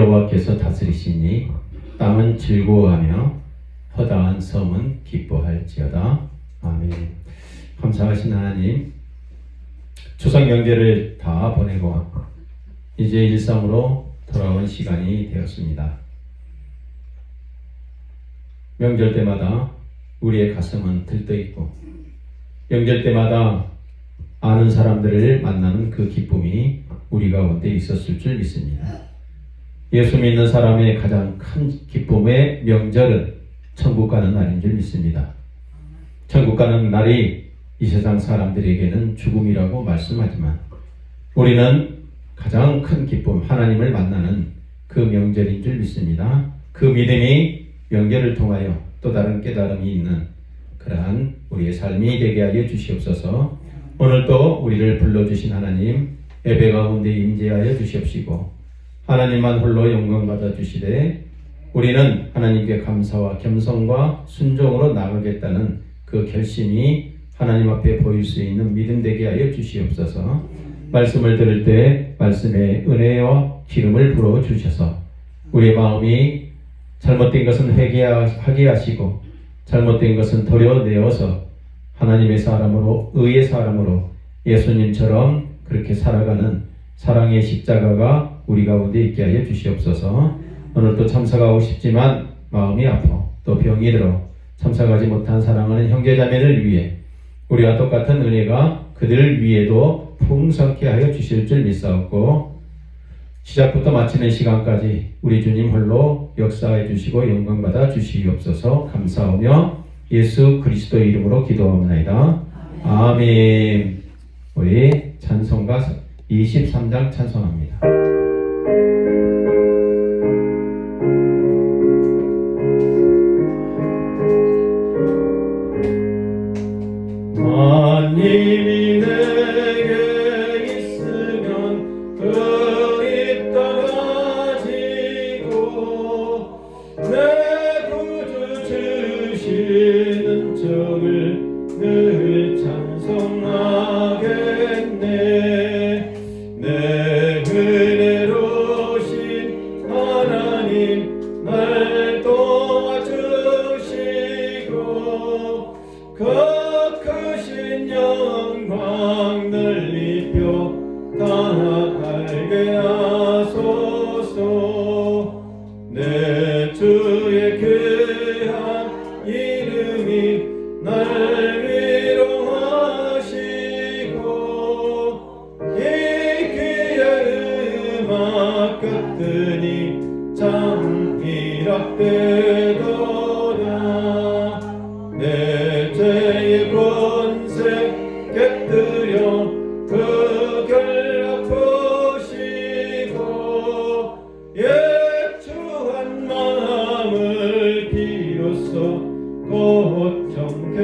여호와께서 다스리시니 땅은 즐거워하며 허다한 섬은 기뻐할지어다. 아멘. 감사하신 하나님, 추석 명절을 다 보내고 이제 일상으로 돌아온 시간이 되었습니다. 명절 때마다 우리의 가슴은 들떠있고, 명절 때마다 아는 사람들을 만나는 그 기쁨이 우리 가운데 있었을 줄 믿습니다. 예수 믿는 사람의 가장 큰 기쁨의 명절은 천국 가는 날인 줄 믿습니다. 천국 가는 날이 이 세상 사람들에게는 죽음이라고 말씀하지만 우리는 가장 큰 기쁨, 하나님을 만나는 그 명절인 줄 믿습니다. 그 믿음이 명절을 통하여 또 다른 깨달음이 있는 그러한 우리의 삶이 되게 하여 주시옵소서. 오늘도 우리를 불러주신 하나님, 예배 가운데 임재하여 주시옵시고 하나님만 홀로 영광 받아 주시되 우리는 하나님께 감사와 겸손과 순종으로 나가겠다는 그 결심이 하나님 앞에 보일 수 있는 믿음 되게 하여 주시옵소서. 말씀을 들을 때 말씀의 은혜와 기름을 부어 주셔서 우리의 마음이 잘못된 것은 회개하게 하시고 잘못된 것은 도려내어서 하나님의 사람으로, 의의 사람으로 예수님처럼 그렇게 살아가는 사랑의 십자가가 우리 가운데 있게 하여 주시옵소서. 오늘도 참석하고 싶지만 마음이 아파 또 병이 들어 참석하지 못한 사랑하는 형제자매를 위해 우리와 똑같은 은혜가 그들 위에도 풍성케 하여 주실 줄 믿사옵고 시작부터 마치는 시간까지 우리 주님 홀로 역사해 주시고 영광 받아 주시옵소서. 감사하며 예수 그리스도의 이름으로 기도합니다. 아멘. 우리 찬송가 23장 찬송합니다. 하나님이 내게 있으면 그 입다 가지고 내 구주 주시는 적을 늘 찬송하겠네. 내 은혜로우신 하나님 날 도와주시고 그 크신 영광 넓히며 다 알게 하소서. 내 주의 귀한 이름이 날 위로하시고 이 귀의 음악 같으니 참 희락되도다. 내 죄의 권세 깨뜨려 그 결 아프시고 예추한 마음을 비로소 곧 정케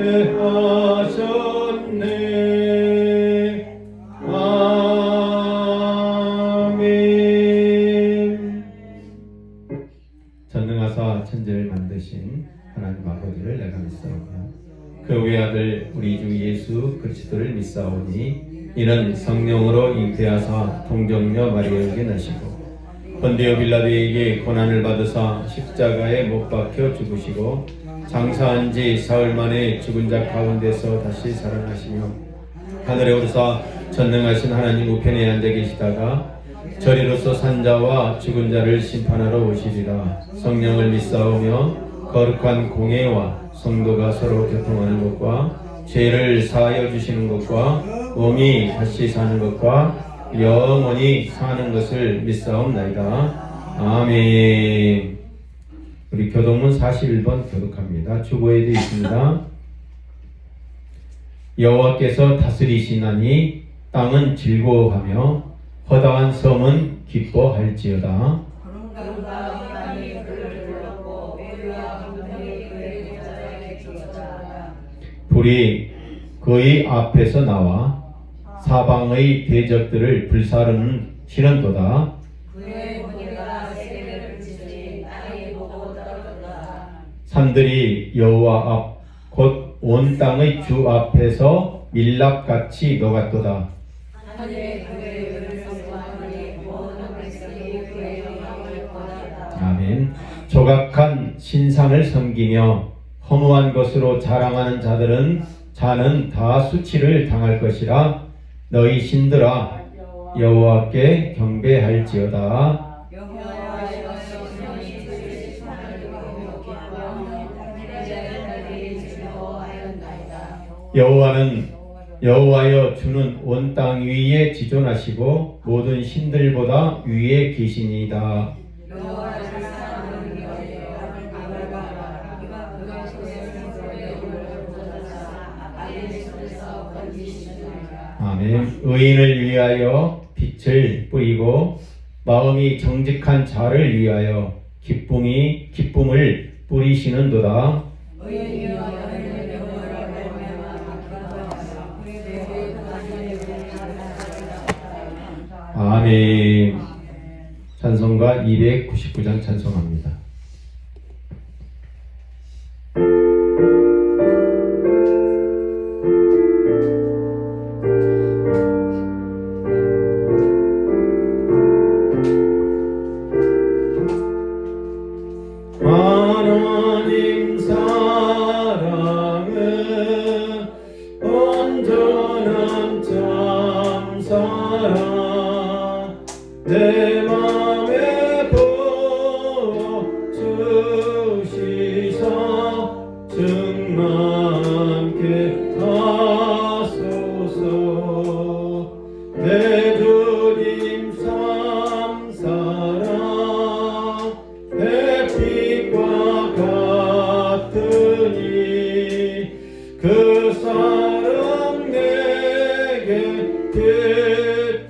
하셨네. 아멘. 전능하사 천지를 만드신 하나님 아버지를 내가 믿사오며 그 외아들 우리 주 예수 그리스도를 믿사오니 이는 성령으로 잉태하사 동정녀 마리아에게 나시고 본디오 빌라도에게 고난을 받으사 십자가에 못 박혀 죽으시고 장사한 지 사흘 만에 죽은 자 가운데서 다시 살아나시며 하늘에 오르사 전능하신 하나님 우편에 앉아 계시다가 저리로서 산자와 죽은 자를 심판하러 오시리라. 성령을 믿사오며 거룩한 공예와 성도가 서로 교통하는 것과 죄를 사하여 주시는 것과 몸이 다시 사는 것과 영원히 사는 것을 믿사옵나이다. 아멘. 우리 교독문 41번 교독합니다. 주보에도 있습니다. 여호와께서 다스리시나니 땅은 즐거워하며 허다한 섬은 기뻐할지어다. 불이 그의 앞에서 나와 사방의 대적들을 불사르는 시는도다. 산들이 여호와 앞 곧 온 땅의 주 앞에서 밀랍같이 녹았도다. 조각한 신상을 섬기며 허무한 것으로 자랑하는 자는 다 수치를 당할 것이라. 너희 신들아 여호와께 경배할지어다. 여호와여 주는 온 땅 위에 지존하시고 모든 신들보다 위에 계시니이다. 아멘. 의인을 위하여 빛을 뿌리고 마음이 정직한 자를 위하여 기쁨을 뿌리시는도다. 아멘. 찬송가 299장 찬송합니다. 하나님 사랑은 온전한 참 사랑 내 맘에 부어주시사 충만케 하소서. 내 주님 참 사랑 햇빛과 같으니 그 사랑 내게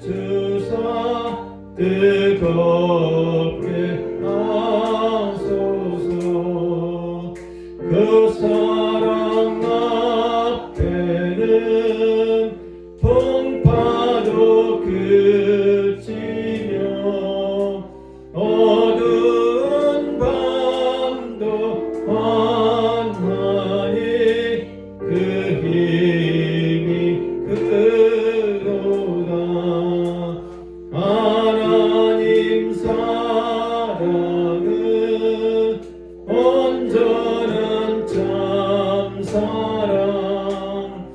비추사 뜨겁게 하소서. 그 사랑 앞에는 풍파도 그치며 어두운 밤도 환하니 그 힘이 그로다. 하나님 사랑은 온전한 참 사랑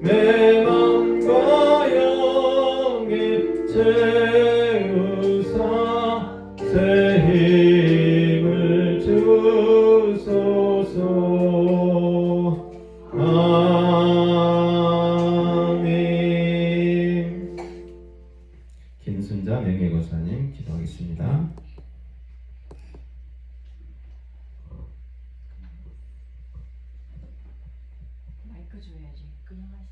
내 맘과 영에 채우사 새 힘을 주소서. 아멘. 김순자 명예고사님 기도하겠습니다. 마이크 줘야지. 그냥 하세요.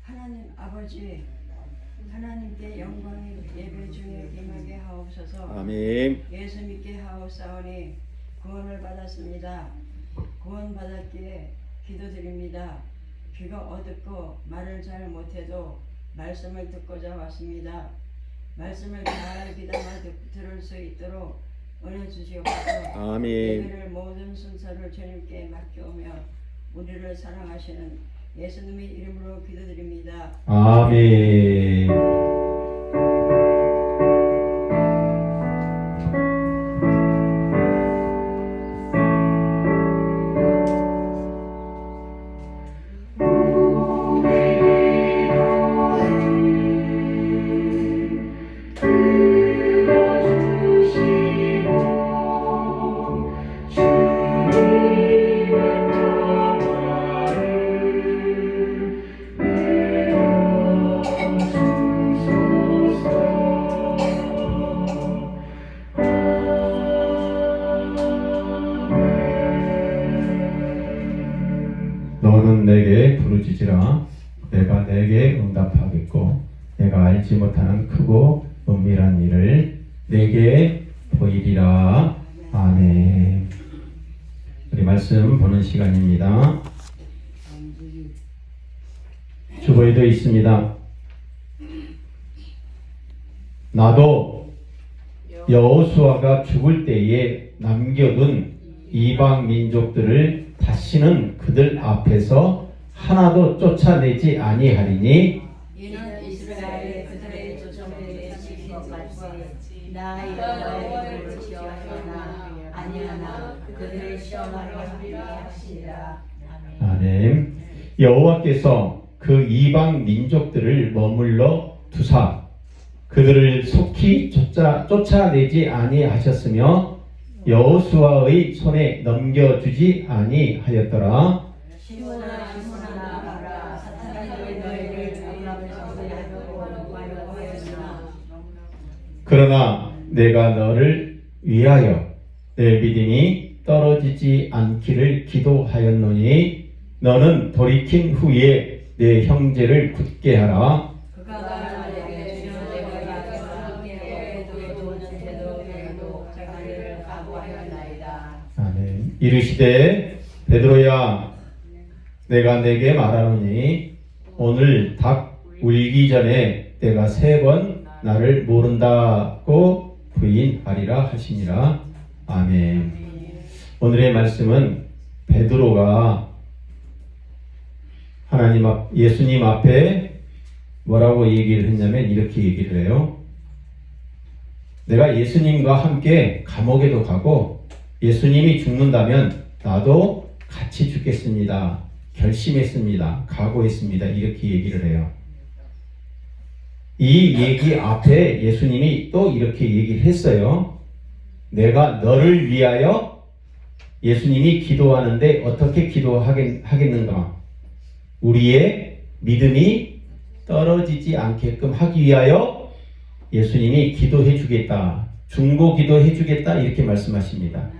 하나님 아버지, 하나님께 영광이 예배 중에 임하게 하옵소서. 아멘. 예수 믿게 하옵사오니 구원을 받았습니다. 구원 받았기에 기도드립니다. 귀가 어둡고 말을 잘 못해도 말씀을 듣고자 왔습니다. 말씀을 잘 귀담아 들을 수 있도록 은혜 주시옵소서. 아멘. 예배를 모든 순서를 주님께 맡겨오며 우리를 사랑하시는 예수님의 이름으로 기도드립니다. 아멘. 너는 내게 부르짖으라. 내가 내게 응답하겠고 내가 알지 못하는 크고 은밀한 일을 내게 보이리라. 아멘. 우리 말씀 보는 시간입니다. 주보에도 있습니다. 나도 여호수아가 죽을 때에 남겨둔 이방 민족들을 다시는 그들 앞에서 하나도 쫓아내지 아니하리니 이는 이스라엘의 그들의 조정을 지킨 것 같이 나 여호와의 말미암아 그들을 시험하려 함이라 하시니라. 아멘. 여호와께서 그 이방 민족들을 머물러 두사 그들을 속히 쫓아내지 아니하셨으며 여호수아의 손에 넘겨주지 아니하였더라. 시몬아 시몬아 봐라 사탄이 너희를 악함에서 하려고 하였으나 그러나 내가 너를 위하여 내 믿음이 떨어지지 않기를 기도하였노니 너는 돌이킨 후에 내 형제를 굳게 하라. 그가 나에게 주여 내가 함께 도는데도 자기를 각오하였나이다. 아멘. 이르시되 베드로야 내가 내게 말하노니 오늘 닭 울기 전에 내가 3번 나를 모른다고 부인하리라 하시니라. 아멘. 오늘의 말씀은 베드로가 예수님 앞에 뭐라고 얘기를 했냐면 이렇게 얘기를 해요. 내가 예수님과 함께 감옥에도 가고 예수님이 죽는다면 나도 같이 죽겠습니다. 결심했습니다. 각오했습니다. 이렇게 얘기를 해요. 이 얘기 앞에 예수님이 또 이렇게 얘기를 했어요. 내가 너를 위하여 예수님이 기도하는데 어떻게 기도하겠는가? 우리의 믿음이 떨어지지 않게끔 하기 위하여 예수님이 기도해 주겠다. 중보 기도해 주겠다. 이렇게 말씀하십니다.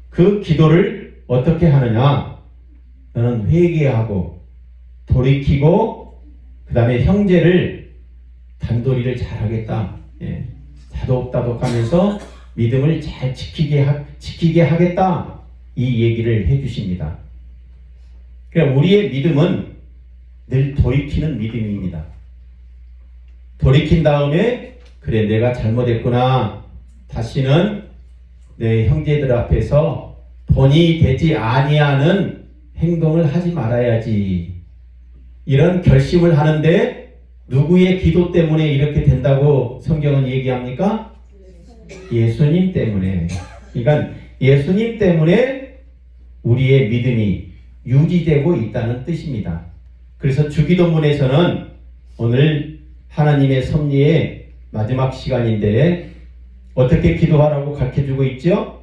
그 기도를 어떻게 하느냐? 너는 회개하고 돌이키고 그 다음에 형제를 단도리를 잘하겠다. 다독다독하면서 믿음을 잘 지키게 하겠다. 이 얘기를 해주십니다. 그러니까 우리의 믿음은 늘 돌이키는 믿음입니다. 돌이킨 다음에 그래 내가 잘못했구나. 다시는 내 형제들 앞에서 본이 되지 아니하는 행동을 하지 말아야지. 이런 결심을 하는데 누구의 기도 때문에 이렇게 된다고 성경은 얘기합니까? 예수님 때문에. 그러니까 예수님 때문에 우리의 믿음이 유지되고 있다는 뜻입니다. 그래서 주기도문에서는 오늘 하나님의 섭리의 마지막 시간인데 어떻게 기도하라고 가르쳐주고 있죠?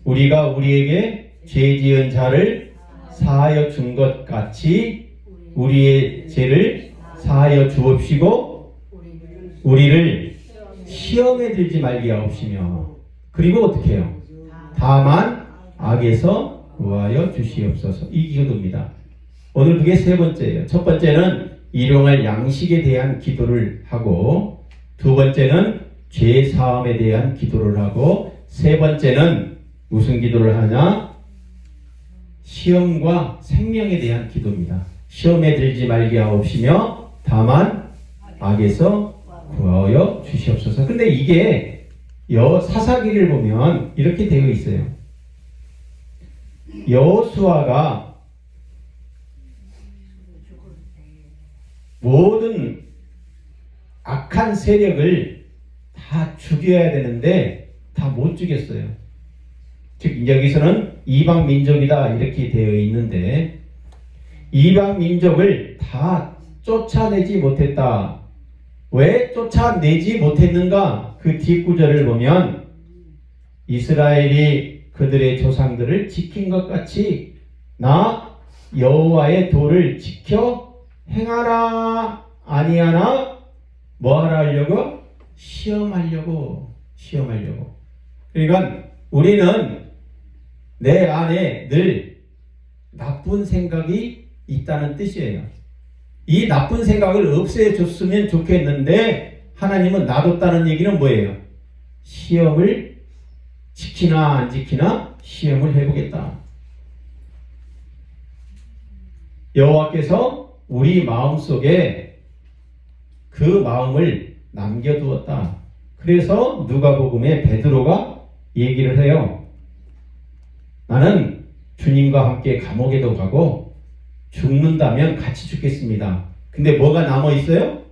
우리가 우리에게 죄 지은 자를 사하여 준 것 같이 우리의 죄를 사하여 주옵시고 우리를 시험에 들지 말게 하옵시며 그리고 어떻게 해요? 다만 악에서 구하여 주시옵소서. 이 기도입니다. 오늘 그게 3번째예요. 첫 번째는 일용할 양식에 대한 기도를 하고 2번째는 죄 사함에 대한 기도를 하고 3번째는 무슨 기도를 하냐? 시험과 생명에 대한 기도입니다. 시험에 들지 말게 하옵시며 다만 악에서 구하여 주시옵소서. 근데 이게 사사기를 보면 이렇게 되어 있어요. 여호수아가 모든 악한 세력을 다 죽여야 되는데 다 못 죽였어요. 즉 여기서는 이방 민족이다 이렇게 되어 있는데 이방 민족을 다 쫓아내지 못했다. 왜 쫓아내지 못했는가? 그 뒷구절을 보면 이스라엘이 그들의 조상들을 지킨 것 같이 나 여호와의 도를 지켜 행하나 아니하나 뭐하라 하려고? 시험하려고. 그러니까 우리는 내 안에 늘 나쁜 생각이 있다는 뜻이에요. 이 나쁜 생각을 없애줬으면 좋겠는데 하나님은 놔뒀다는 얘기는 뭐예요? 시험을 지키나 안 지키나 시험을 해보겠다. 여호와께서 우리 마음속에 그 마음을 남겨두었다. 그래서 누가복음에 베드로가 얘기를 해요. 나는 주님과 함께 감옥에도 가고 죽는다면 같이 죽겠습니다. 근데 뭐가 남아 있어요?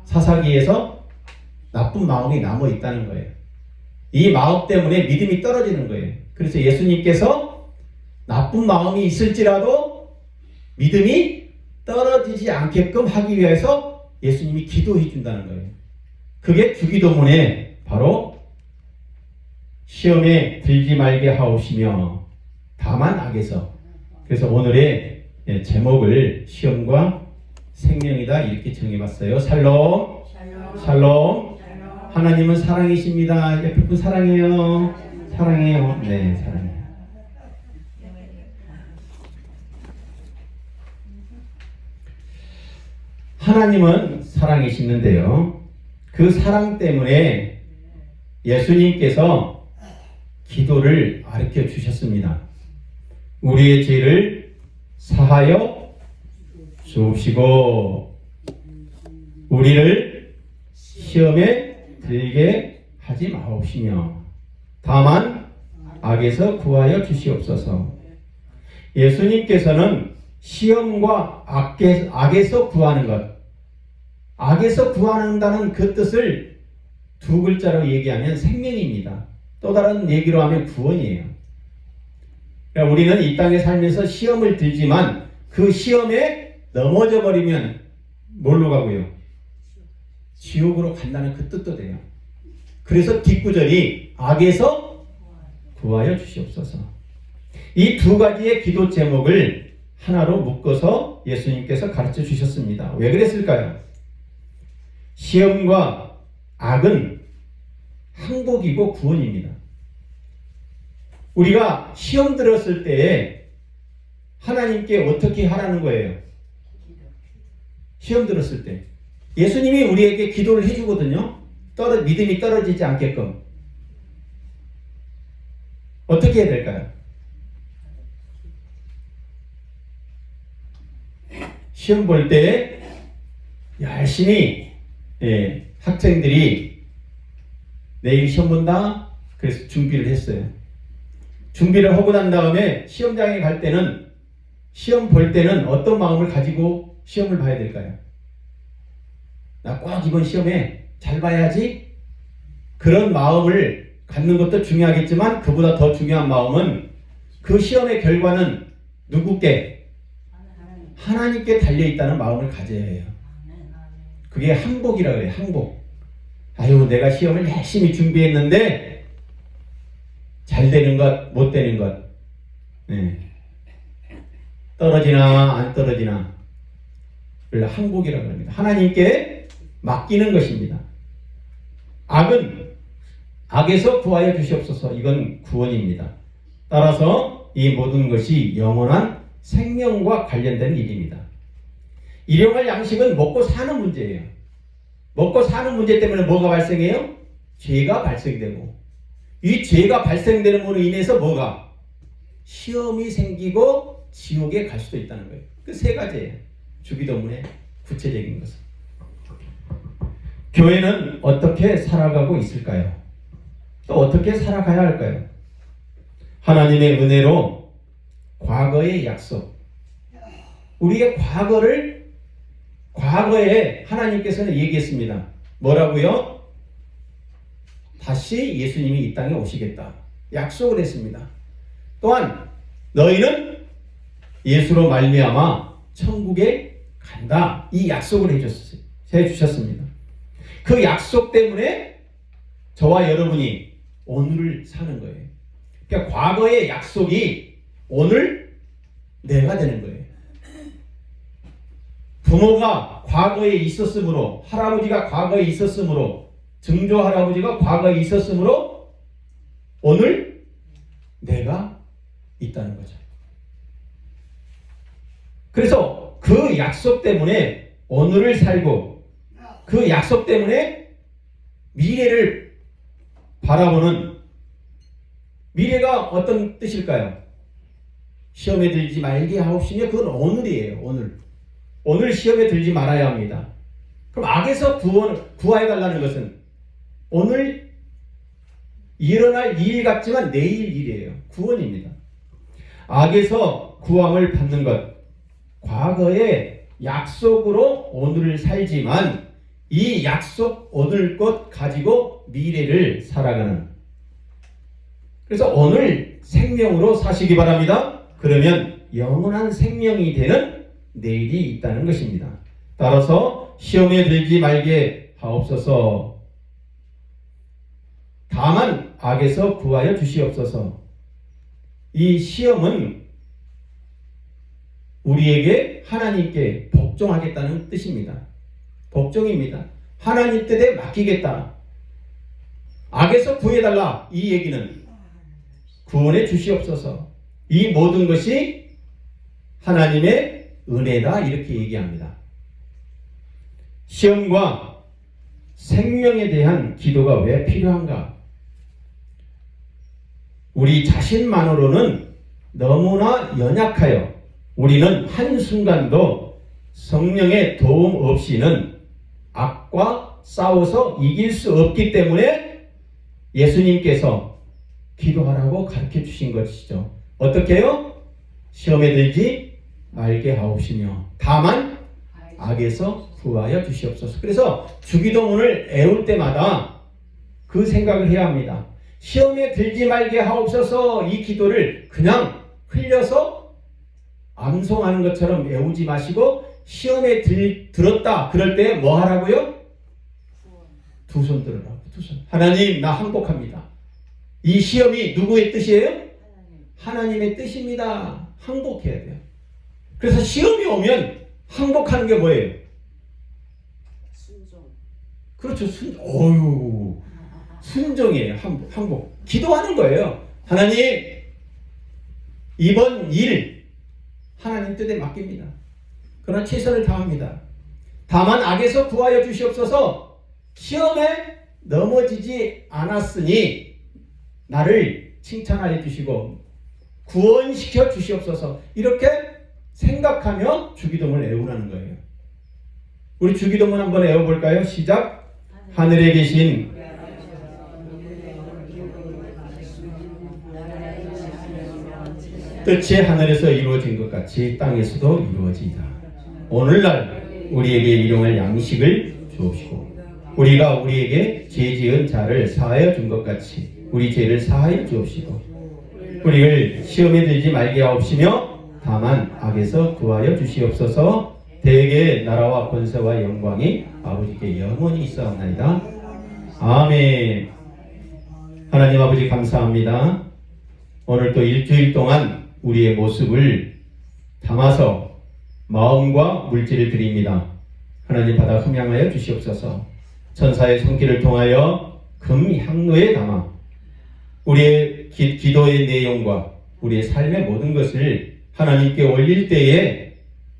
사사기에서 나쁜 마음이 남아 있다는 거예요. 이 마음 때문에 믿음이 떨어지는 거예요. 그래서 예수님께서 나쁜 마음이 있을지라도 믿음이 떨어지지 않게끔 하기 위해서 예수님이 기도해 준다는 거예요. 그게 주기도문에 바로 시험에 들지 말게 하옵시며 다만 악에서. 그래서 오늘의 제목을 시험과 생명이다 이렇게 정해봤어요. 샬롬, 샬롬. 하나님은 사랑이십니다. 옆에 분 사랑해요. 사랑해요. 네, 사랑해요. 하나님은 사랑이시는데요. 그 사랑 때문에 예수님께서 기도를 가르쳐 주셨습니다. 우리의 죄를 사하여 주옵시고 우리를 시험에 들게 하지 마옵시며 다만 악에서 구하여 주시옵소서. 예수님께서는 시험과 악에서 구하는 것, 악에서 구한다는 그 뜻을 두 글자로 얘기하면 생명입니다. 또 다른 얘기로 하면 구원이에요. 그러니까 우리는 이 땅에 살면서 시험을 들지만 그 시험에 넘어져 버리면 뭘로 가고요? 지옥으로 간다는 그 뜻도 돼요. 그래서 뒷구절이 악에서 구하여 주시옵소서. 이 두 가지의 기도 제목을 하나로 묶어서 예수님께서 가르쳐 주셨습니다. 왜 그랬을까요? 시험과 악은 항복이고 구원입니다. 우리가 시험 들었을 때에 하나님께 어떻게 하라는 거예요? 시험 들었을 때 예수님이 우리에게 기도를 해주거든요. 믿음이 떨어지지 않게끔. 어떻게 해야 될까요? 시험 볼 때 열심히 학생들이 내일 시험 본다. 그래서 준비를 했어요. 준비를 하고 난 다음에 시험장에 갈 때는 시험 볼 때는 어떤 마음을 가지고 시험을 봐야 될까요? 나 꼭 이번 시험에 잘 봐야지. 그런 마음을 갖는 것도 중요하겠지만 그보다 더 중요한 마음은 그 시험의 결과는 누구께? 하나님께 달려있다는 마음을 가져야 해요. 그게 항복이라고 해요. 항복. 아유, 내가 시험을 열심히 준비했는데 잘 되는 것, 못 되는 것. 네. 떨어지나 안 떨어지나. 그걸 항복이라고 합니다. 하나님께 맡기는 것입니다. 악은 악에서 구하여 주시옵소서. 이건 구원입니다. 따라서 이 모든 것이 영원한 생명과 관련된 일입니다. 일용할 양식은 먹고 사는 문제예요. 먹고 사는 문제 때문에 뭐가 발생해요? 죄가 발생되고 이 죄가 발생되는 으로 인해서 뭐가? 시험이 생기고 지옥에 갈 수도 있다는 거예요. 그 세 가지예요. 주기도문의 구체적인 것은. 교회는 어떻게 살아가고 있을까요? 또 어떻게 살아가야 할까요? 하나님의 은혜로 과거의 약속, 우리의 과거에 하나님께서는 얘기했습니다. 뭐라고요? 다시 예수님이 이 땅에 오시겠다. 약속을 했습니다. 또한 너희는 예수로 말미암아 천국에 간다. 이 약속을 해주셨습니다. 그 약속 때문에 저와 여러분이 오늘을 사는 거예요. 그러니까 과거의 약속이 오늘 내가 되는 거예요. 부모가 과거에 있었으므로, 할아버지가 과거에 있었으므로, 증조 할아버지가 과거에 있었으므로 오늘 내가 있다는 거죠. 그래서 그 약속 때문에 오늘을 살고 그 약속 때문에 미래를 바라보는, 미래가 어떤 뜻일까요? 시험에 들지 말게 하옵시며 그건 오늘이에요. 오늘 시험에 들지 말아야 합니다. 그럼 악에서 구하여 달라는 것은 오늘 일어날 일 같지만 내일 일이에요. 구원입니다. 악에서 구함을 받는 것, 과거의 약속으로 오늘을 살지만 이 약속 오늘 것 가지고 미래를 살아가는 그래서 오늘 생명으로 사시기 바랍니다. 그러면 영원한 생명이 되는 내일이 있다는 것입니다. 따라서 시험에 들지 말게 하옵소서. 다만 악에서 구하여 주시옵소서. 이 시험은 우리에게 하나님께 복종하겠다는 뜻입니다. 복종입니다. 하나님 뜻에 맡기겠다. 악에서 구해달라. 이 얘기는 구원해 주시옵소서. 이 모든 것이 하나님의 은혜다. 이렇게 얘기합니다. 시험과 생명에 대한 기도가 왜 필요한가? 우리 자신만으로는 너무나 연약하여 우리는 한순간도 성령의 도움 없이는 악과 싸워서 이길 수 없기 때문에 예수님께서 기도하라고 가르쳐 주신 것이죠. 어떻게 해요? 시험에 들지 말게 하옵시며 다만 악에서 구하여 주시옵소서. 그래서 주기도문을 애울 때마다 그 생각을 해야 합니다. 시험에 들지 말게 하옵소서. 이 기도를 그냥 흘려서 암송하는 것처럼 외우지 마시고 시험에 들었다 그럴 때 뭐 하라고요? 두 손 들으라고. 두 손. 하나님, 나 항복합니다. 이 시험이 누구의 뜻이에요? 하나님의 뜻입니다. 항복해야 돼요. 그래서 시험이 오면 항복하는 게 뭐예요? 순종. 그렇죠. 순종이에요. 항복. 기도하는 거예요. 하나님, 이번 일 하나님 뜻에 맡깁니다. 그러나 최선을 다합니다. 다만 악에서 구하여 주시옵소서. 시험에 넘어지지 않았으니 나를 칭찬하여 주시고 구원시켜 주시옵소서. 이렇게 생각하며 주기도문을 애우라는 거예요. 우리 주기도문 한번 애워볼까요? 시작. 하늘에 계신 뜻이 하늘에서 이루어진 것 같이 땅에서도 이루어지이다. 오늘날 우리에게 일용할 양식을 주옵시고 우리가 우리에게 죄 지은 자를 사하여 준 것 같이 우리 죄를 사하여 주옵시고 우리를 시험에 들지 말게 하옵시며 다만 악에서 구하여 주시옵소서. 대개 나라와 권세와 영광이 아버지께 영원히 있사옵나이다. 아멘. 하나님 아버지 감사합니다. 오늘 또 일주일 동안 우리의 모습을 담아서 마음과 물질을 드립니다. 하나님 받아 흠양하여 주시옵소서. 천사의 손길을 통하여 금향로에 담아 우리의 기도의 내용과 우리의 삶의 모든 것을 하나님께 올릴 때에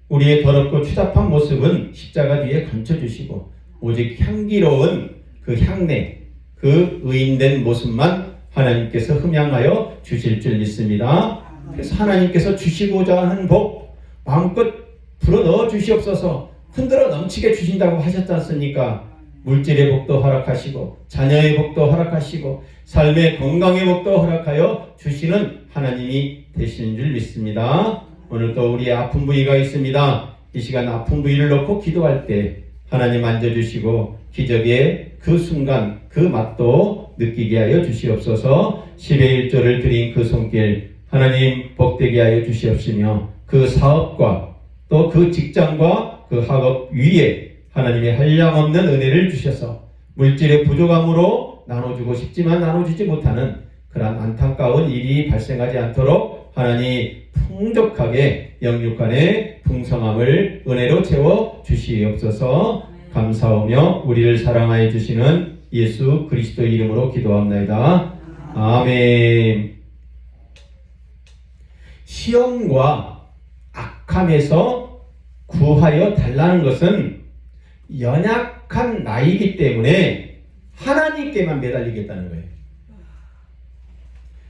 우리의 더럽고 추잡한 모습은 십자가 뒤에 감춰주시고 오직 향기로운 그 향내, 그 의인된 모습만 하나님께서 흠양하여 주실 줄 믿습니다. 그래서 하나님께서 주시고자 하는 복 마음껏 불어넣어 주시옵소서. 흔들어 넘치게 주신다고 하셨지 않습니까? 물질의 복도 허락하시고 자녀의 복도 허락하시고 삶의 건강의 복도 허락하여 주시는 하나님이 되시는 줄 믿습니다. 오늘 또 우리의 아픈 부위가 있습니다. 이 시간 아픈 부위를 놓고 기도할 때 하나님 만져주시고 기적의 그 순간 그 맛도 느끼게 하여 주시옵소서. 10의 1조를 드린 그 손길 하나님 복되게 하여 주시옵시며 그 사업과 또 그 직장과 그 학업 위에 하나님의 한량없는 은혜를 주셔서 물질의 부족함으로 나눠주고 싶지만 나눠주지 못하는 그런 안타까운 일이 발생하지 않도록 하나님 풍족하게 영육간의 풍성함을 은혜로 채워 주시옵소서. 감사하며 우리를 사랑하여 주시는 예수 그리스도 이름으로 기도합니다. 아멘. 시험과 악함에서 구하여 달라는 것은 연약한 나이기 때문에 하나님께만 매달리겠다는 거예요.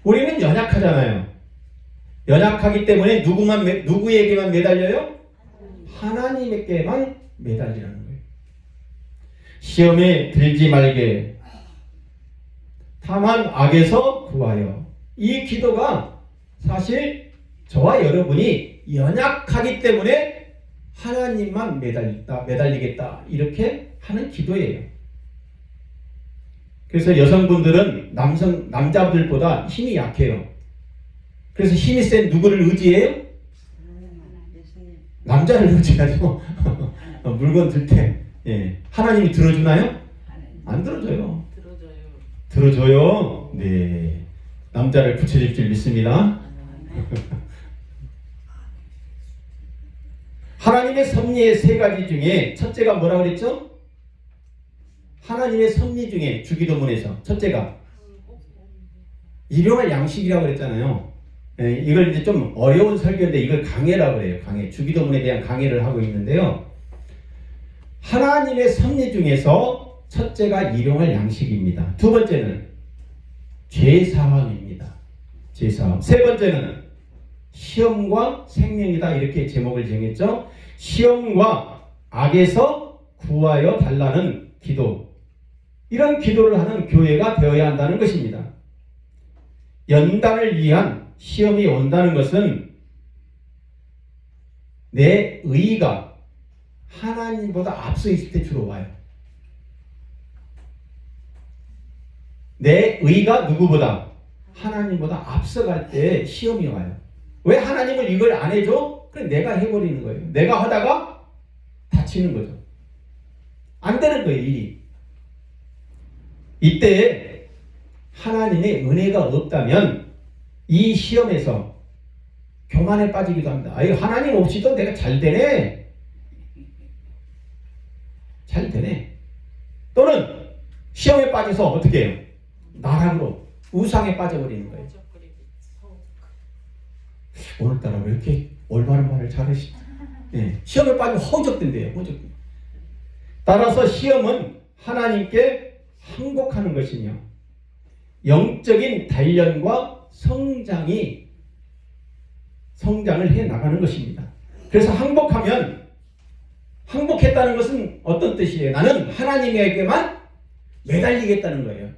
우리는 연약하잖아요. 연약하기 때문에 누구에게만 매달려요? 하나님에게만 매달리라는 거예요. 시험에 들지 말게 다만 악에서 구하여. 이 기도가 사실 저와 여러분이 연약하기 때문에 하나님만 매달리겠다 이렇게 하는 기도예요. 그래서 여성분들은 남자들보다 힘이 약해요. 그래서 힘이 센 누구를 의지해요? 예수님. 남자를 의지하죠. 물건 들 때. 예. 하나님이 들어주나요? 안 들어줘요. 들어줘요. 네. 남자를 붙여줄 줄 믿습니다. 하나님의 섭리의 세 가지 중에 첫째가 뭐라고 그랬죠? 하나님의 섭리 중에 주기도문에서 첫째가 일용할 양식이라고 그랬잖아요. 예, 이걸 이제 좀 어려운 설교인데 이걸 강해라고 그래요. 강해. 주기도문에 대한 강해를 하고 있는데요. 하나님의 섭리 중에서 첫째가 일용할 양식입니다. 두 번째는 죄사함입니다. 죄사함. 세 번째는 시험과 생명이다. 이렇게 제목을 정했죠. 시험과 악에서 구하여 달라는 기도. 이런 기도를 하는 교회가 되어야 한다는 것입니다. 연단을 위한 시험이 온다는 것은 내 의의가 하나님보다 앞서 있을 때 주로 와요. 내 의의가 누구보다 하나님보다 앞서갈 때 시험이 와요. 왜 하나님은 이걸 안 해줘? 그래 내가 해버리는 거예요. 내가 하다가 다치는 거죠. 안 되는 거예요, 일이. 이때 하나님의 은혜가 없다면 이 시험에서 교만에 빠지기도 합니다. 아유, 하나님 없이도 내가 잘 되네. 잘 되네. 또는 시험에 빠져서 어떻게 해요? 나락으로 우상에 빠져버리는 거예요. 오늘따라 왜 이렇게 올바른 말을 잘하시지? 네. 시험에 빠지면 허우적된대요. 허우적된. 따라서 시험은 하나님께 항복하는 것이며 영적인 단련과 성장을 해 나가는 것입니다. 그래서 항복했다는 것은 어떤 뜻이에요? 나는 하나님에게만 매달리겠다는 거예요.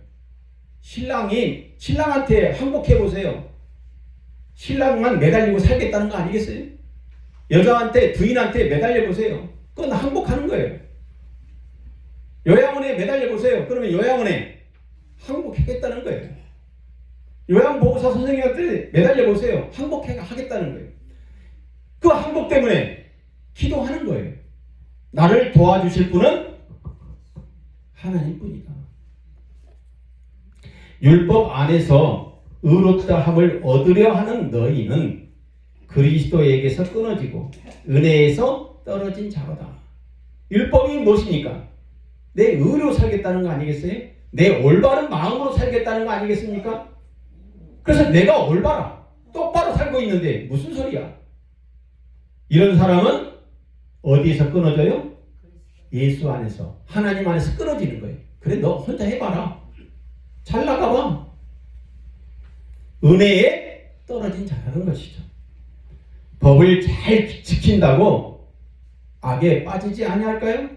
신랑한테 항복해 보세요. 신랑만 매달리고 살겠다는 거 아니겠어요? 여자한테 부인한테 매달려 보세요. 그건 항복하는 거예요. 요양원에 매달려 보세요. 그러면 요양원에 항복하겠다는 거예요. 요양보호사 선생님한테 매달려 보세요. 항복하겠다는 거예요. 그 항복 때문에 기도하는 거예요. 나를 도와주실 분은 하나님뿐이다. 율법 안에서 의롭다 함을 얻으려 하는 너희는 그리스도에게서 끊어지고 은혜에서 떨어진 자로다. 율법이 무엇입니까? 내 의로 살겠다는 거 아니겠어요? 내 올바른 마음으로 살겠다는 거 아니겠습니까? 그래서 내가 올바라 똑바로 살고 있는데 무슨 소리야? 이런 사람은 어디에서 끊어져요? 예수 안에서, 하나님 안에서 끊어지는 거예요. 그래, 너 혼자 해봐라. 잘 나가봐. 은혜에 떨어진 자라는 것이죠. 법을 잘 지킨다고 악에 빠지지 아니할까요?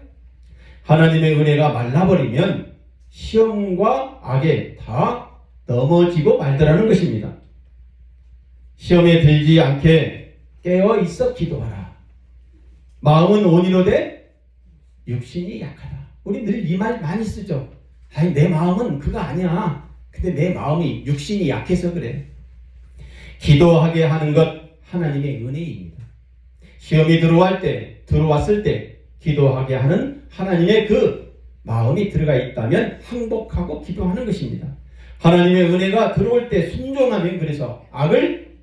하나님의 은혜가 말라버리면 시험과 악에 다 넘어지고 말더라는 것입니다. 시험에 들지 않게 깨어 있어 기도하라. 마음은 온이로되 육신이 약하다. 우리 늘 이 말 많이 쓰죠. 아니, 내 마음은 그거 아니야. 근데 내 마음이 육신이 약해서 그래. 기도하게 하는 것 하나님의 은혜입니다. 시험이 들어왔을 때 기도하게 하는 하나님의 그 마음이 들어가 있다면 항복하고 기도하는 것입니다. 하나님의 은혜가 들어올 때 순종하면 그래서 악을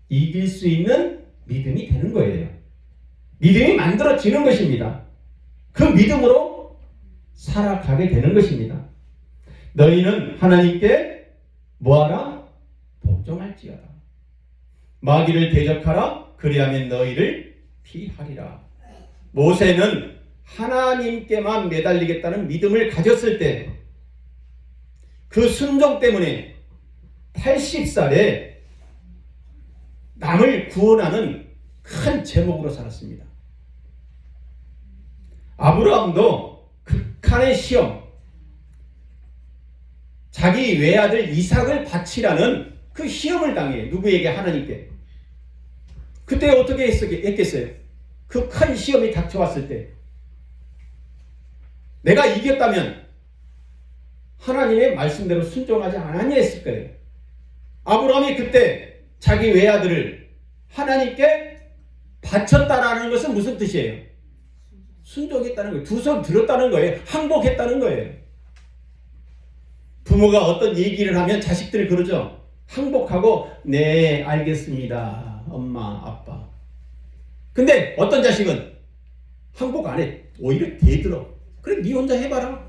이길 수 있는 믿음이 되는 거예요. 믿음이 만들어지는 것입니다. 그 믿음으로 살아가게 되는 것입니다. 너희는 하나님께 뭐하라? 복종할지어다. 마귀를 대적하라. 그리하면 너희를 피하리라. 모세는 하나님께만 매달리겠다는 믿음을 가졌을 때 그 순종 때문에 80살에 남을 구원하는 큰 제목으로 살았습니다. 아브라함도 극한의 시험, 자기 외아들 이삭을 바치라는 그 시험을 당해. 누구에게? 하나님께. 그때 어떻게 했겠어요? 그 큰 시험이 닥쳐왔을 때 내가 이겼다면 하나님의 말씀대로 순종하지 않았냐 했을 거예요. 아브라함이 그때 자기 외아들을 하나님께 바쳤다라는 것은 무슨 뜻이에요? 순종했다는 거예요. 두 손 들었다는 거예요. 항복했다는 거예요. 부모가 어떤 얘기를 하면 자식들이 그러죠. 항복하고 네 알겠습니다. 엄마 아빠. 근데 어떤 자식은 항복 안 해. 오히려 대들어. 그래 네 혼자 해봐라.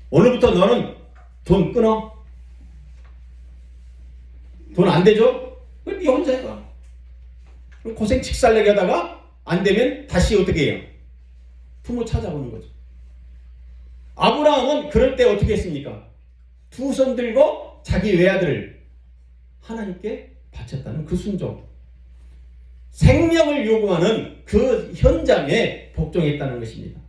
오늘부터 너는 돈 끊어. 돈 안 되죠? 그럼 네 혼자 해봐. 그럼 고생 직살내게 하다가 안 되면 다시 어떻게 해요? 부모 찾아오는 거죠. 아브라함은 그럴 때 어떻게 했습니까? 두 손 들고 자기 외아들을 하나님께 바쳤다는 그 순종. 생명을 요구하는 그 현장에 복종했다는 것입니다.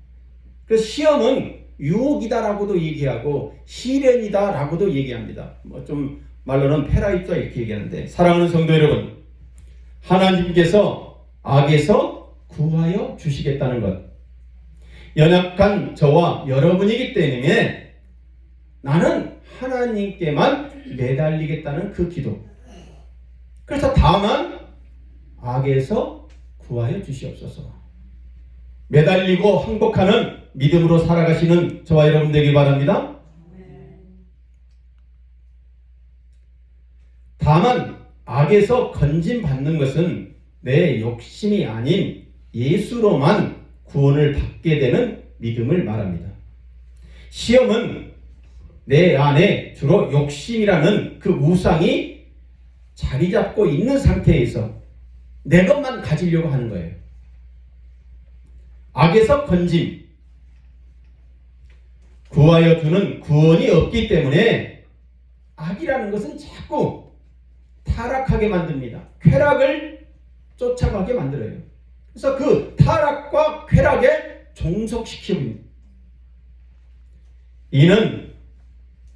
그래서 시험은 유혹이다라고도 얘기하고 시련이다라고도 얘기합니다. 뭐 좀 말로는 페라이토 이렇게 얘기하는데, 사랑하는 성도 여러분, 하나님께서 악에서 구하여 주시겠다는 것, 연약한 저와 여러분이기 때문에 나는 하나님께만 매달리겠다는 그 기도. 그래서 다만 악에서 구하여 주시옵소서. 매달리고 항복하는 믿음으로 살아가시는 저와 여러분 되길 바랍니다. 다만 악에서 건짐받는 것은 내 욕심이 아닌 예수로만 구원을 받게 되는 믿음을 말합니다. 시험은 내 안에 주로 욕심이라는 그 우상이 자리 잡고 있는 상태에서 내 것만 가지려고 하는 거예요. 악에서 건짐, 구하여 주는 구원이 없기 때문에 악이라는 것은 자꾸 타락하게 만듭니다. 쾌락을 쫓아가게 만들어요. 그래서 그 타락과 쾌락에 종속시킵니다. 이는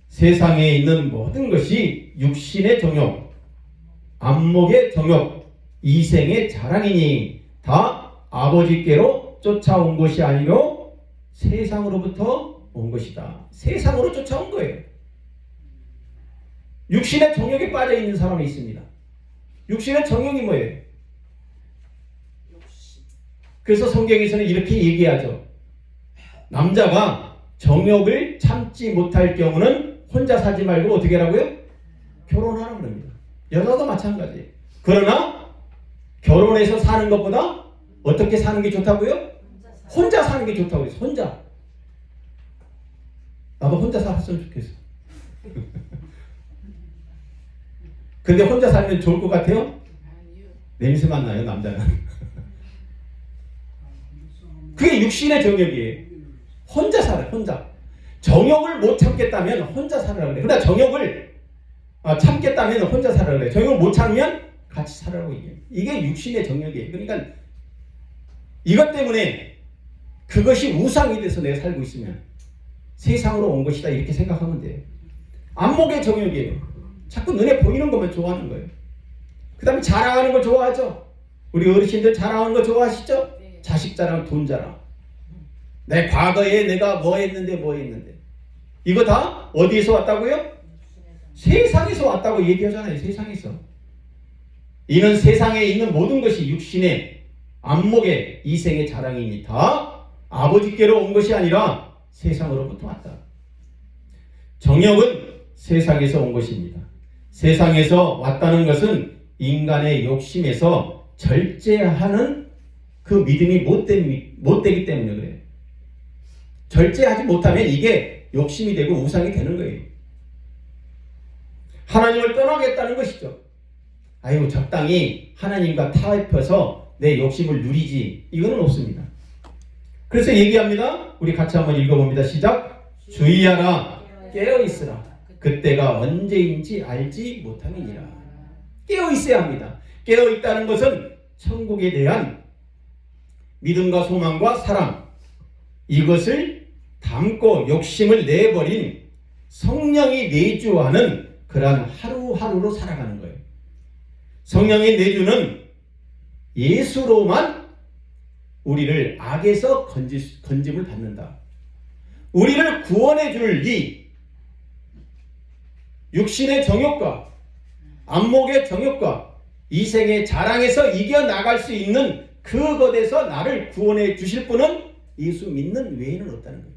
세상에 있는 모든 것이 육신의 정욕, 안목의 정욕, 이생의 자랑이니 다 아버지께로 쫓아온 것이 아니로 세상으로부터 온 것이다. 세상으로 쫓아온 거예요. 육신의 정욕에 빠져 있는 사람이 있습니다. 육신의 정욕이 뭐예요? 그래서 성경에서는 이렇게 얘기하죠. 남자가 정욕을 참지 못할 경우는 혼자 살지 말고 어떻게 하라고요? 결혼하라고 합니다. 여자도 마찬가지예요. 그러나 결혼해서 사는 것보다 어떻게 사는 게 좋다고요? 혼자 사는 게 좋다고 해서 혼자. 나도 혼자 살았으면 좋겠어. 근데 혼자 살면 좋을 것 같아요? 냄새만 나요, 남자는. 그게 육신의 정욕이에요. 혼자 살아요, 혼자. 정욕을 못 참겠다면 혼자 살아라 그래. 그러나 정욕을 참겠다면 혼자 살아라 그래. 정욕을 못 참으면 같이 살아라고 얘기해요. 이게 육신의 정욕이에요. 그러니까 이것 때문에 그것이 우상이 돼서 내가 살고 있으면 세상으로 온 것이다 이렇게 생각하면 돼요. 안목의 정욕이에요. 자꾸 눈에 보이는 것만 좋아하는 거예요. 그 다음에 자랑하는 거 좋아하죠. 우리 어르신들 자랑하는 거 좋아하시죠? 자식 자랑, 돈 자랑. 내 과거에 내가 뭐 했는데 이거 다 어디에서 왔다고요? 세상에서 왔다고 얘기하잖아요. 세상에서. 이는 세상에 있는 모든 것이 육신의 안목의 이생의 자랑이니 다 아버지께로 온 것이 아니라 세상으로부터 왔다. 정욕은 세상에서 온 것입니다. 세상에서 왔다는 것은 인간의 욕심에서 절제하는 그 믿음이 못되기 때문에 그래요. 절제하지 못하면 이게 욕심이 되고 우상이 되는 거예요. 하나님을 떠나겠다는 것이죠. 아이고 적당히 하나님과 타협해서 내 욕심을 누리지, 이거는 없습니다. 그래서 얘기합니다. 우리 같이 한번 읽어봅니다. 시작. 주의하라, 깨어있으라. 그때가 언제인지 알지 못함이니라. 깨어있어야 합니다. 깨어있다는 것은 천국에 대한 믿음과 소망과 사랑, 이것을 담고 욕심을 내버린 성령이 내주하는 그러한 하루하루로 살아가는 거예요. 성령의 내주는 예수로만 우리를 악에서 건짐을 받는다. 우리를 구원해 줄 이 육신의 정욕과 안목의 정욕과 이생의 자랑에서 이겨나갈 수 있는 그것에서 나를 구원해 주실 분은 예수 믿는 외에는 없다는 거예요.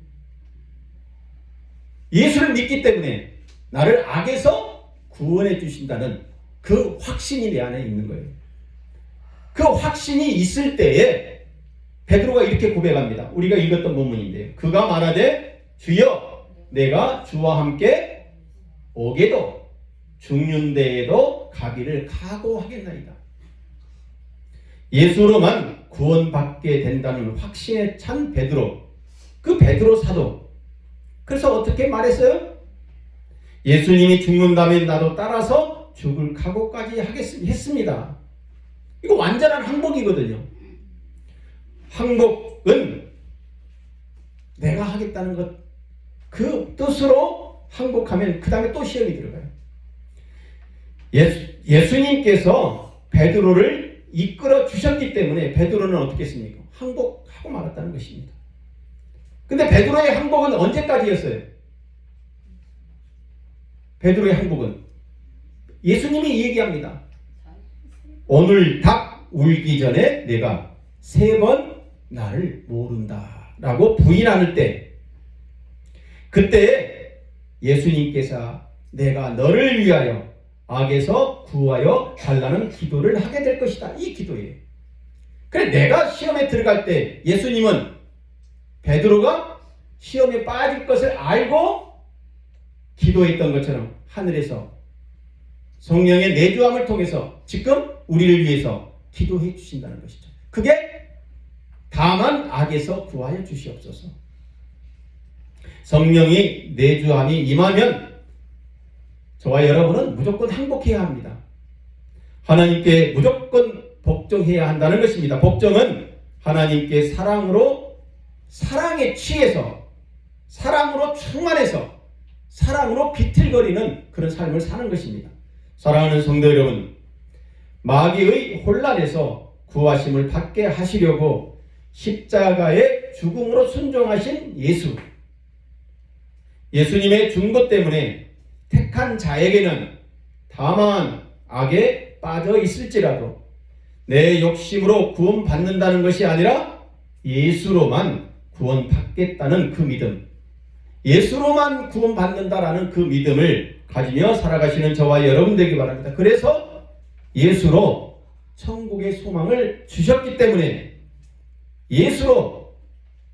예수를 믿기 때문에 나를 악에서 구원해 주신다는 그 확신이 내 안에 있는 거예요. 그 확신이 있을 때에 베드로가 이렇게 고백합니다. 우리가 읽었던 본문인데요. 그가 말하되 주여 내가 주와 함께 오게도 죽는 데에도 가기를 각오하겠나이다. 예수로만 구원받게 된다는 확신에 찬 베드로, 그 베드로 사도. 그래서 어떻게 말했어요? 예수님이 죽는다면 나도 따라서 죽을 각오까지 했습니다. 이거 완전한 항복이거든요. 항복은 내가 하겠다는 것, 그 뜻으로 항복하면 그 다음에 또 시험이 들어가요. 예수님께서 베드로를 이끌어 주셨기 때문에 베드로는 어떻게 했습니까? 항복하고 말았다는 것입니다. 근데 베드로의 항복은 언제까지였어요? 베드로의 항복은 예수님이 얘기합니다. 오늘 닭 울기 전에 내가 3번 나를 모른다 라고 부인하는 때, 그때 예수님께서 내가 너를 위하여 악에서 구하여 달라는 기도를 하게 될 것이다. 이 기도예요. 그래, 내가 시험에 들어갈 때 예수님은 베드로가 시험에 빠질 것을 알고 기도했던 것처럼 하늘에서 성령의 내주함을 통해서 지금 우리를 위해서 기도해 주신다는 것이죠. 그게 다만 악에서 구하여 주시옵소서. 성령이 내주함이 임하면 저와 여러분은 무조건 항복해야 합니다. 하나님께 무조건 복종해야 한다는 것입니다. 복종은 하나님께 사랑에 취해서, 사랑으로 충만해서, 사랑으로 비틀거리는 그런 삶을 사는 것입니다. 사랑하는 성도 여러분, 마귀의 혼란에서 구하심을 받게 하시려고 십자가의 죽음으로 순종하신 예수님의 중보 때문에 택한 자에게는 다만 악에 빠져 있을지라도 내 욕심으로 구원받는다는 것이 아니라 예수로만 구원받겠다는 그 믿음, 예수로만 구원받는다라는 그 믿음을 가지며 살아가시는 저와 여러분 되기 바랍니다. 그래서 예수로 천국의 소망을 주셨기 때문에 예수로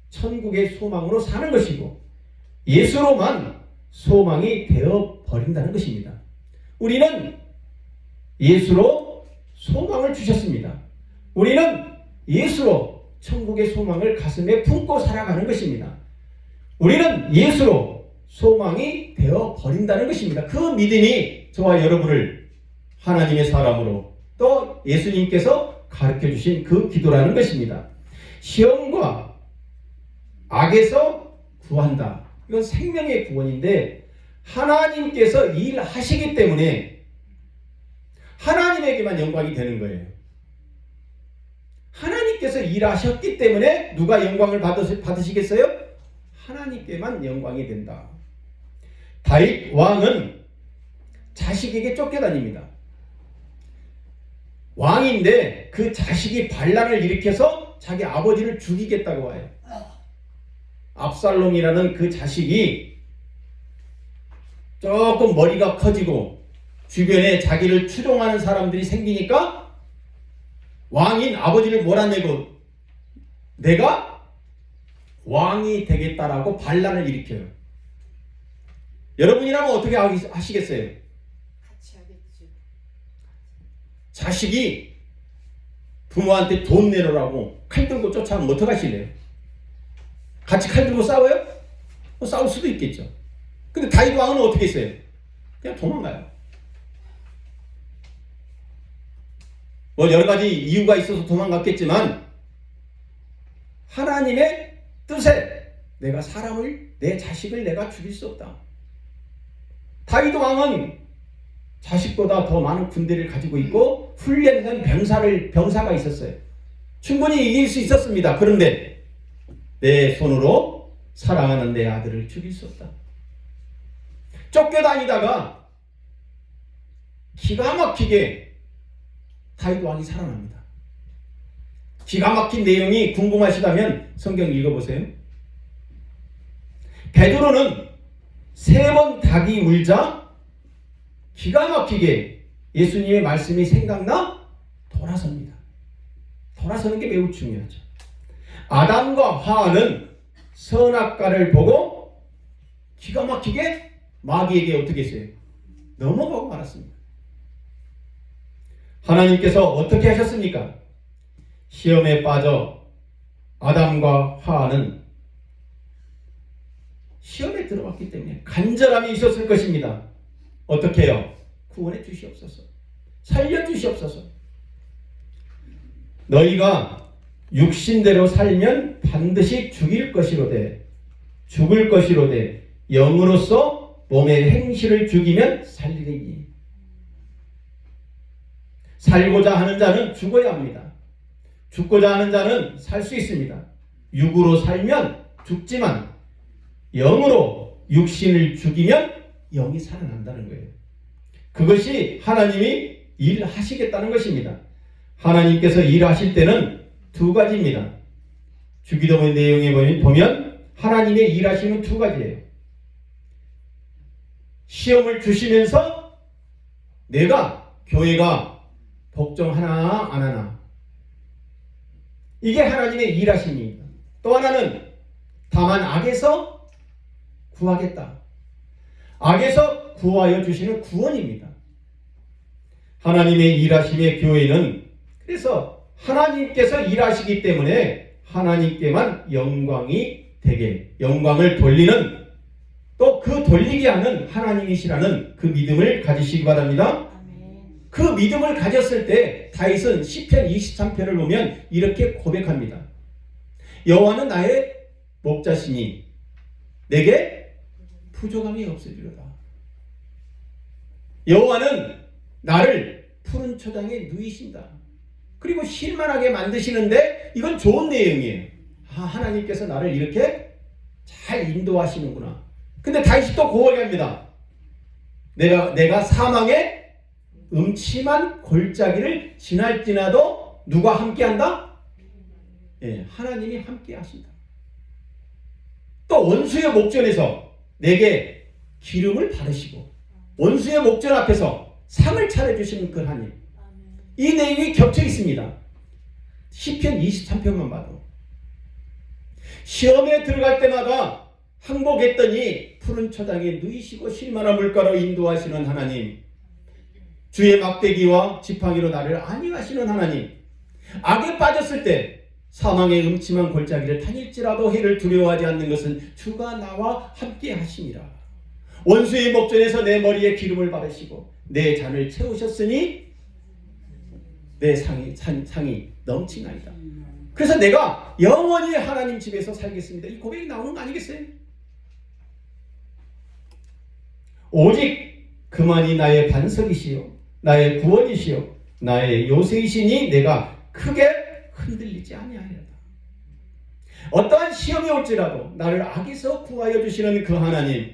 천국의 소망으로 사는 것이고 예수로만 소망이 되어 버린다는 것입니다. 우리는 예수로 소망을 주셨습니다. 우리는 예수로 천국의 소망을 가슴에 품고 살아가는 것입니다. 우리는 예수로 소망이 되어 버린다는 것입니다. 그 믿음이 저와 여러분을 하나님의 사람으로 또 예수님께서 가르쳐 주신 그 기도라는 것입니다. 시험과 악에서 구한다. 이건 생명의 구원인데 하나님께서 일하시기 때문에 하나님에게만 영광이 되는 거예요. 하나님께서 일하셨기 때문에 누가 영광을 받으시겠어요? 하나님께만 영광이 된다. 다윗 왕은 자식에게 쫓겨다닙니다. 왕인데 그 자식이 반란을 일으켜서 자기 아버지를 죽이겠다고 해요. 압살롬이라는 그 자식이 조금 머리가 커지고 주변에 자기를 추종하는 사람들이 생기니까 왕인 아버지를 몰아내고 내가 왕이 되겠다라고 반란을 일으켜요. 여러분이라면 어떻게 하시겠어요? 같이 하겠죠. 자식이 부모한테 돈 내놓으라고 칼 들고 쫓아오면 어떡하실래요? 같이 칼 들고 싸워요? 싸울 수도 있겠죠. 근데 다윗 왕은 어떻게 했어요? 그냥 도망가요. 뭐 여러 가지 이유가 있어서 도망갔겠지만 하나님의 뜻에 내가 내 자식을 내가 죽일 수 없다. 다윗 왕은 자식보다 더 많은 군대를 가지고 있고 훈련된 병사가 있었어요. 충분히 이길 수 있었습니다. 그런데 내 손으로 사랑하는 내 아들을 죽일 수 없다. 쫓겨다니다가 기가 막히게 다윗 왕이 살아납니다. 기가 막힌 내용이 궁금하시다면 성경 읽어보세요. 베드로는 3번 닭이 울자 기가 막히게 예수님의 말씀이 생각나 돌아섭니다. 돌아서는 게 매우 중요하죠. 아담과 하와는 선악과를 보고 기가 막히게 마귀에게 어떻게 했어요? 넘어가고 말았습니다. 하나님께서 어떻게 하셨습니까? 시험에 빠져 아담과 하와는 시험에 들어갔기 때문에 간절함이 있었을 것입니다. 어떻게 해요? 구원해 주시옵소서. 살려 주시옵소서. 너희가 육신대로 살면 반드시 죽을 것이로되 영으로서 몸의 행실을 죽이면 살리리니. 살고자 하는 자는 죽어야 합니다. 죽고자 하는 자는 살 수 있습니다. 육으로 살면 죽지만 영으로 육신을 죽이면 영이 살아난다는 거예요. 그것이 하나님이 일하시겠다는 것입니다. 하나님께서 일하실 때는 2가지입니다. 주기도문 내용에 보면 하나님의 일하시는 2가지예요. 시험을 주시면서 내가 교회가 복종하나 안 하나, 이게 하나님의 일하심입니다. 또 하나는 다만 악에서 구하겠다. 악에서 구하여 주시는 구원입니다. 하나님의 일하심의 교회는 그래서 하나님께서 일하시기 때문에 하나님께만 영광이 되게, 영광을 돌리는, 또 그 돌리게 하는 하나님이시라는 그 믿음을 가지시기 바랍니다. 그 믿음을 가졌을 때 다윗은 시편 23편을 보면 이렇게 고백합니다. 여호와는 나의 목자시니 내게 부족함이 없으리로다. 여호와는 나를 푸른 초장에 누이신다. 그리고 쉴만하게 만드시는데 이건 좋은 내용이에요. 하나님께서 나를 이렇게 잘 인도하시는구나. 근데 다윗이 또 고백합니다. 내가 사망의 음침한 골짜기를 지날지라도 누가 함께한다? 예, 하나님이 함께하신다. 또 원수의 목전에서 내게 기름을 바르시고 원수의 목전 앞에서 상을 차려주시는 그 하나님. 이 내용이 겹쳐 있습니다. 시편 23편만 봐도. 시험에 들어갈 때마다 항복했더니 푸른 초장에 누이시고 쉴만한 물가로 인도하시는 하나님. 주의 막대기와 지팡이로 나를 안위하시는 하나님. 악에 빠졌을 때 사망의 음침한 골짜기를 다닐지라도 해를 두려워하지 않는 것은 주가 나와 함께 하시니라. 원수의 목전에서 내 머리에 기름을 바르시고 내 잔을 채우셨으니 내 상이 넘치나이다. 그래서 내가 영원히 하나님 집에서 살겠습니다. 이 고백이 나오는 거 아니겠어요? 오직 그만이 나의 반석이시요 나의 구원이시요 나의 요새이시니 내가 크게 흔들리지 아니하리로다. 어떠한 시험이 올지라도 나를 악에서 구하여 주시는 그 하나님,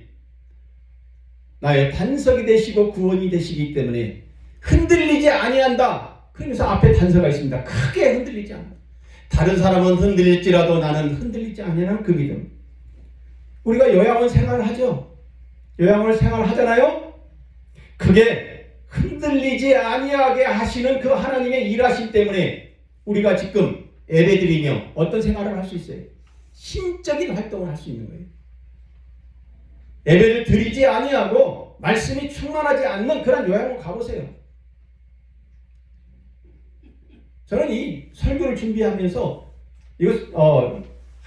나의 반석이 되시고 구원이 되시기 때문에 흔들리지 아니한다. 그러면서 앞에 단서가 있습니다. 크게 흔들리지 않는다. 다른 사람은 흔들릴지라도 나는 흔들리지 아니하는 그 믿음. 우리가 요양원 생활을 하죠. 요양원 생활을 하잖아요. 그게 흔들리지 아니하게 하시는 그 하나님의 일하심 때문에 우리가 지금 예배드리며 어떤 생활을 할 수 있어요? 신적인 활동을 할 수 있는 거예요. 예배를 드리지 아니하고 말씀이 충만하지 않는 그런 요양원 가보세요. 저는 이 설교를 준비하면서 이거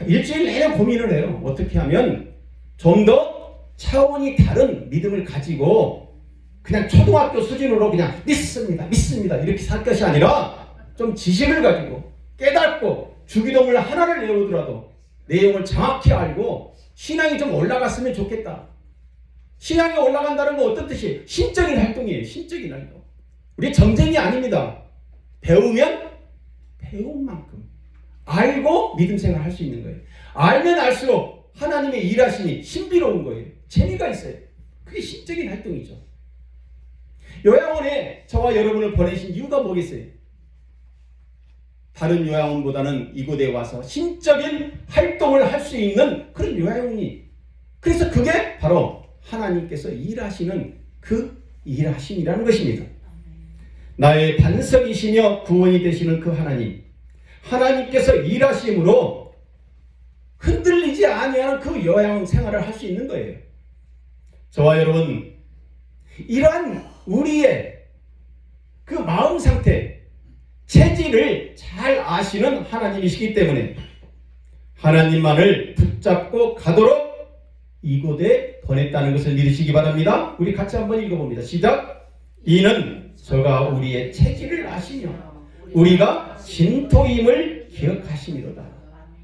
일주일 내내 고민을 해요. 어떻게 하면 좀 더 차원이 다른 믿음을 가지고 그냥 초등학교 수준으로 그냥 믿습니다 이렇게 살 것이 아니라 좀 지식을 가지고 깨닫고 주기도문 하나를 외우더라도 내용을 정확히 알고 신앙이 좀 올라갔으면 좋겠다. 신앙이 올라간다는 건 어떤 뜻이에요? 신적인 활동이에요. 신적인 활동. 우리 정쟁이 아닙니다. 배우면 배운 만큼 알고 믿음 생활을 할 수 있는 거예요. 알면 알수록 하나님의 일하심이 신비로운 거예요. 재미가 있어요. 그게 신적인 활동이죠. 요양원에 저와 여러분을 보내신 이유가 뭐겠어요? 다른 요양원보다는 이곳에 와서 신적인 활동을 할 수 있는 그런 요양원이, 그래서 그게 바로 하나님께서 일하시는 그 일하심이라는 것입니다. 나의 반석이시며 구원이 되시는 그 하나님, 하나님께서 일하심으로 흔들리지 아니하는 그 요양 생활을 할 수 있는 거예요. 저와 여러분, 이러한 우리의 그 마음 상태, 체질을 잘 아시는 하나님이시기 때문에 하나님만을 붙잡고 가도록 이곳에 보냈다는 것을 믿으시기 바랍니다. 우리 같이 한번 읽어봅니다. 시작. 이는 저가 우리의 체질을 아시며 우리가 진토임을 기억하시미로다.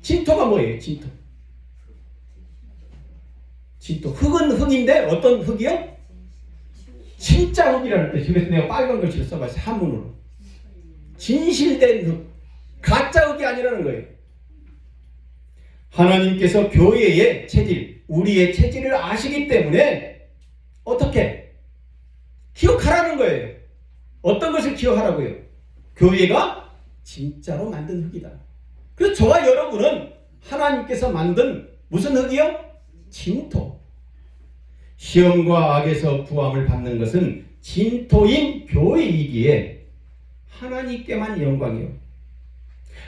진토가 뭐예요? 진토. 진토. 흙은 흙인데 어떤 흙이요? 진짜 흙이라는 뜻. 그래서 내가 빨간 글씨로 써봤어요. 한문으로. 진실된 흙. 가짜 흙이 아니라는 거예요. 하나님께서 교회의 체질, 우리의 체질을 아시기 때문에 어떻게? 기억하라는 거예요. 어떤 것을 기억하라고요? 교회가 진짜로 만든 흙이다. 그래서 저와 여러분은 하나님께서 만든 무슨 흙이요? 진토. 시험과 악에서 구함을 받는 것은 진토인 교회이기에 하나님께만 영광이요.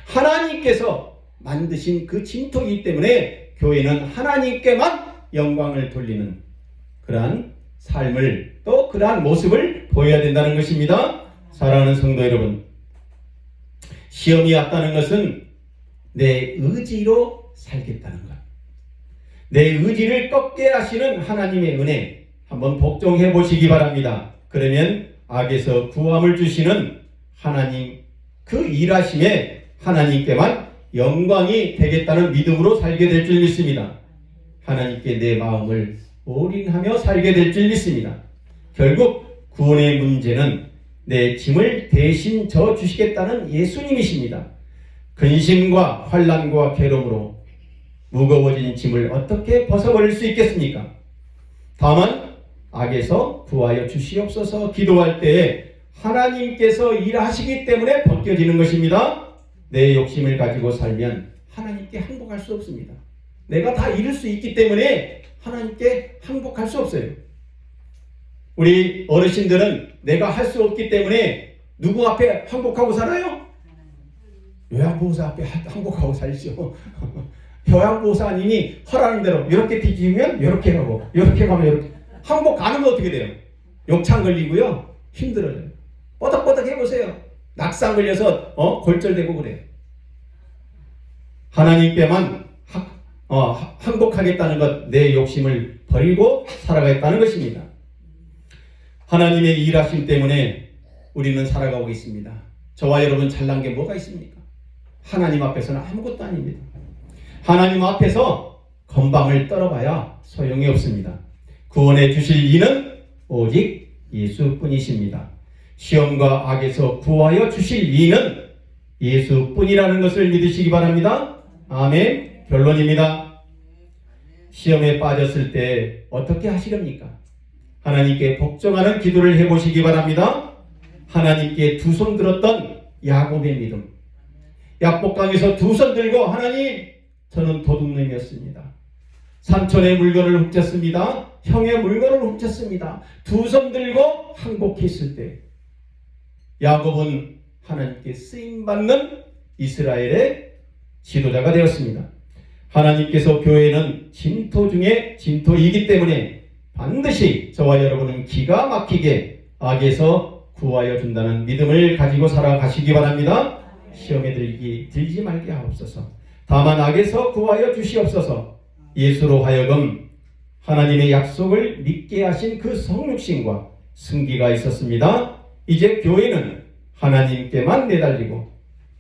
하나님께서 만드신 그 진토이기 때문에 교회는 하나님께만 영광을 돌리는 그러한 삶을, 또 그러한 모습을 보여야 된다는 것입니다. 사랑하는 성도 여러분, 시험이 왔다는 것은 내 의지로 살겠다는 것, 내 의지를 꺾게 하시는 하나님의 은혜 한번 복종해 보시기 바랍니다. 그러면 악에서 구함을 주시는 하나님, 그 일하심에 하나님께만 영광이 되겠다는 믿음으로 살게 될 줄 믿습니다. 하나님께 내 마음을 올인하며 살게 될 줄 믿습니다. 결국 구원의 문제는 내 짐을 대신 져 주시겠다는 예수님이십니다. 근심과 환난과 괴로움으로 무거워진 짐을 어떻게 벗어버릴 수 있겠습니까? 다만 악에서 구하여 주시옵소서 기도할 때에 하나님께서 일하시기 때문에 벗겨지는 것입니다. 내 욕심을 가지고 살면 하나님께 항복할 수 없습니다. 내가 다 이룰 수 있기 때문에 하나님께 항복할 수 없어요. 우리 어르신들은 내가 할 수 없기 때문에 누구 앞에 항복하고 살아요? 요양보호사 앞에 항복하고 살죠. 요양보호사님이 허라는 대로 이렇게 뒤지면 이렇게 가고 이렇게 가면 이렇게. 항복 가는 어떻게 돼요? 욕창 걸리고요. 힘들어요. 뻐덕뻐덕 해보세요. 낙상 걸려서 골절되고 그래요. 하나님께만 항복하겠다는 것, 내 욕심을 버리고 살아가겠다는 것입니다. 하나님의 일하심 때문에 우리는 살아가고 있습니다. 저와 여러분 잘난 게 뭐가 있습니까? 하나님 앞에서는 아무것도 아닙니다. 하나님 앞에서 건방을 떨어봐야 소용이 없습니다. 구원해 주실 이는 오직 예수뿐이십니다. 시험과 악에서 구하여 주실 이는 예수뿐이라는 것을 믿으시기 바랍니다. 아멘. 결론입니다. 시험에 빠졌을 때 어떻게 하시렵니까? 하나님께 복종하는 기도를 해보시기 바랍니다. 하나님께 두 손 들었던 야곱의 믿음. 약복강에서 두 손 들고 하나님, 저는 도둑놈이었습니다. 삼촌의 물건을 훔쳤습니다. 형의 물건을 훔쳤습니다. 두 손 들고 항복했을 때 야곱은 하나님께 쓰임받는 이스라엘의 지도자가 되었습니다. 하나님께서 교회는 진토 중에 진토이기 때문에 반드시 저와 여러분은 기가 막히게 악에서 구하여 준다는 믿음을 가지고 살아가시기 바랍니다. 시험에 들지 말게 하옵소서. 다만 악에서 구하여 주시옵소서. 예수로 하여금 하나님의 약속을 믿게 하신 그 성육신과 승기가 있었습니다. 이제 교회는 하나님께만 내달리고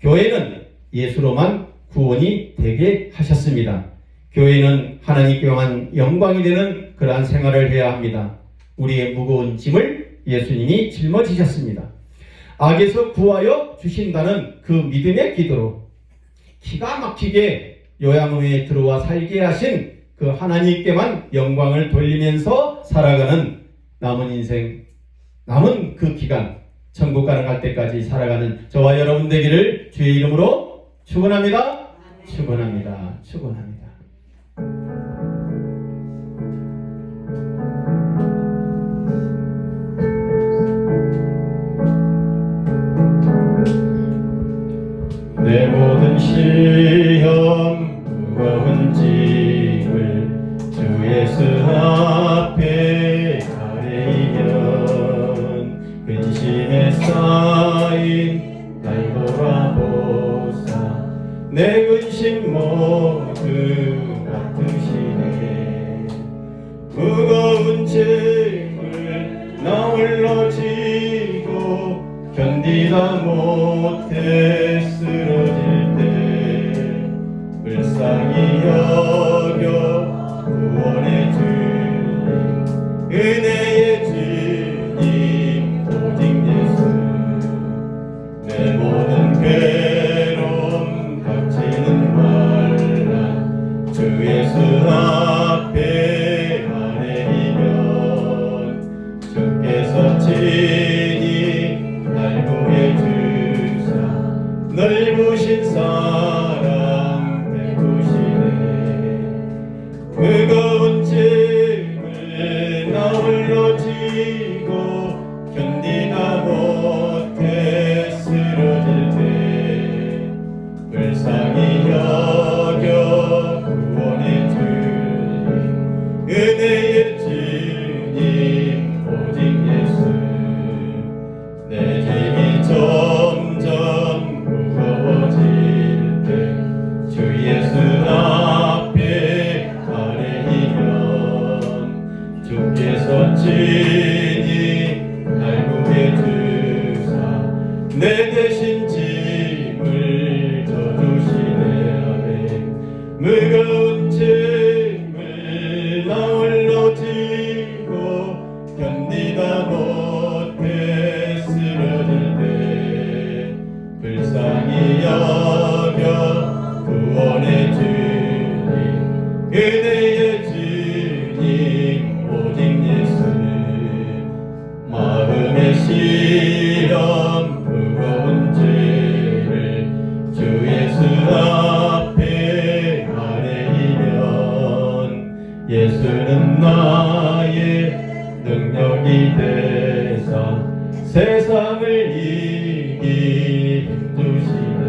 교회는 예수로만 구원이 되게 하셨습니다. 교회는 하나님께만 영광이 되는 그러한 생활을 해야 합니다. 우리의 무거운 짐을 예수님이 짊어지셨습니다. 악에서 구하여 주신다는 그 믿음의 기도로 기가 막히게 요양원에 들어와 살게 하신 그 하나님께만 영광을 돌리면서 살아가는 남은 인생 남은 그 기간 천국 가는 갈 때까지 살아가는 저와 여러분 되기를 주의 이름으로 축원합니다. 축원합니다. 축원합니다. 내 모든 시험 무거운 짐을 주 예수 앞에 아뢰이면 근심에 쌓인 날 돌아보사 내 근심 모두 맡으시네 무거운 짐을 나 홀로 지고 견디다 못해 쓰러질 때 불쌍히 여겨 구원의 주님 은혜의 주님 오직 예수 내 모든 괴로움 닥치는 환난 주 예수 앞에 아뢰이면 주께서 친히 날 구해주사 넓으신 사랑 베푸시네 무거운 짐을 나 홀로 지고 견디다 못해 쓰러질 때 불쌍히 여겨 구원의 주님 은혜의 주님 오직 예수 내 짐이 점점 무거워질 때 주 예수 앞에 아뢰이면 주께서 친히 날 구해주사 내 대신 짐을 져주시네 아멘 무거운 짐을 나 홀로 지고 견디다 못해 쓰러질 때 불쌍히 여겨 구원의 주님 은혜의 주님 오직 예수 마음의 시험 무거운 죄를 주 예수 앞에 아뢰이면 예수는 나의 능력이 되사 세상을 이기 힘주시네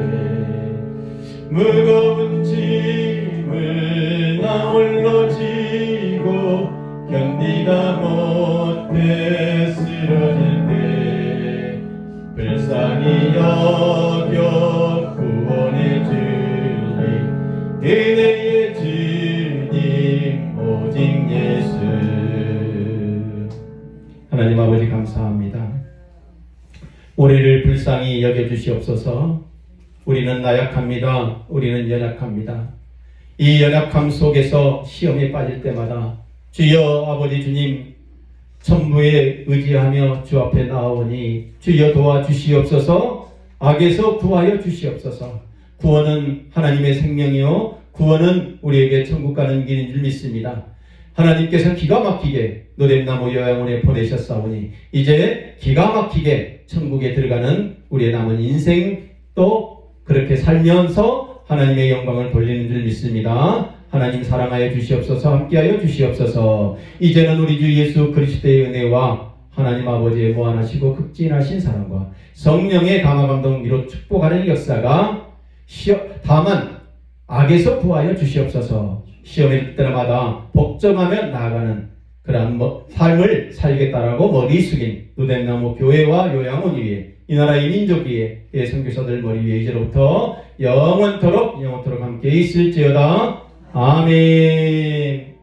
무거운 짐을 나 홀로 지고 견디다 못해 쓰러질 때 불쌍히 여겨 구원의 주님 은혜의 주님 오직 예수 하나님 아버지 감사합니다. 우리를 불쌍히 여겨주시옵소서. 우리는 나약합니다. 우리는 연약합니다. 이 연약함 속에서 시험에 빠질 때마다 주여 아버지 주님 천부에 의지하며 주 앞에 나오니 주여 도와주시옵소서. 악에서 구하여 주시옵소서. 구원은 하나님의 생명이요 구원은 우리에게 천국 가는 길인 줄 믿습니다. 하나님께서 기가 막히게 노뎀나무 요양원에 보내셨사오니 이제 기가 막히게 천국에 들어가는 우리의 남은 인생 또 그렇게 살면서 하나님의 영광을 돌리는 줄 믿습니다. 하나님 사랑하여 주시옵소서. 함께하여 주시옵소서. 이제는 우리 주 예수 그리스도의 은혜와 하나님 아버지의 무한하시고 극진하신 사랑과 성령의 감화감동 위로 축복하는 역사가 다만 악에서 구하여 주시옵소서. 시험일 때마다 복종하며 나아가는 그러한 삶을 살겠다라고 머리 숙인 노뎀나무 교회와 요양원 위에 이 나라의 민족 위에 선교사들 머리 위에 이제로부터 영원토록 함께 있을지어다. 아멘.